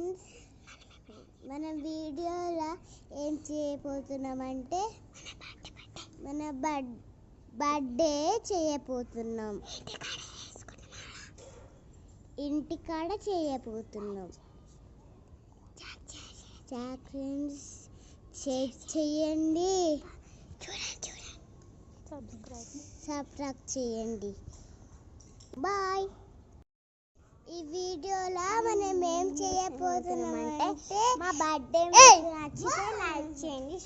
Friends, మన వీడియోలో ఏం చేయబోతున్నామంటే మన బర్త్డే చేయబోతున్నాం. ఇంటికాడ చేయబోతున్నాం. ఫ్రెండ్స్ చేయండి, సబ్స్క్రైబ్ చేయండి. బాయ్. ఈ వీడియోలో మనం ఏం చేయబోతున్నామంటే మా బర్త్డే నచ్చితే లైక్ చేయండి,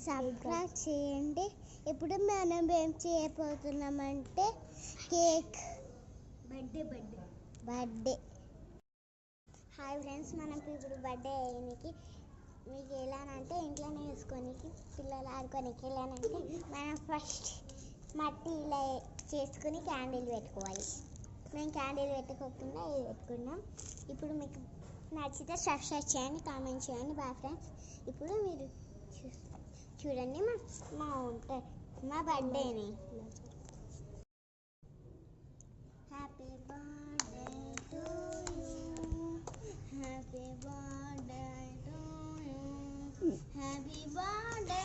సబ్స్క్రైబ్ చేయండి. ఇప్పుడు మనం ఏం చేయబోతున్నామంటే కేక్ బర్త్డే. హాయ్ ఫ్రెండ్స్, మనం ఇప్పుడు బర్త్డే అయ్యడానికి మీకు ఎలానంటే ఇంట్లోనే వేసుకోనికి, పిల్లలు ఆడుకోనికి ఎలానంటే మనం ఫస్ట్ మట్టి ఇలా చేసుకుని క్యాండిల్ పెట్టుకోవాలి. మేము క్యాండిల్ పెట్టుకోకుండా ఇది పెట్టుకున్నాం. ఇప్పుడు మీకు నచ్చితే సబ్స్క్రైబ్ చేయండి, కామెంట్ చేయండి. Bye friends. ఇప్పుడు మీరు చూడండి మా బర్త్డేని. Happy birthday to you, happy birthday to you, happy birthday.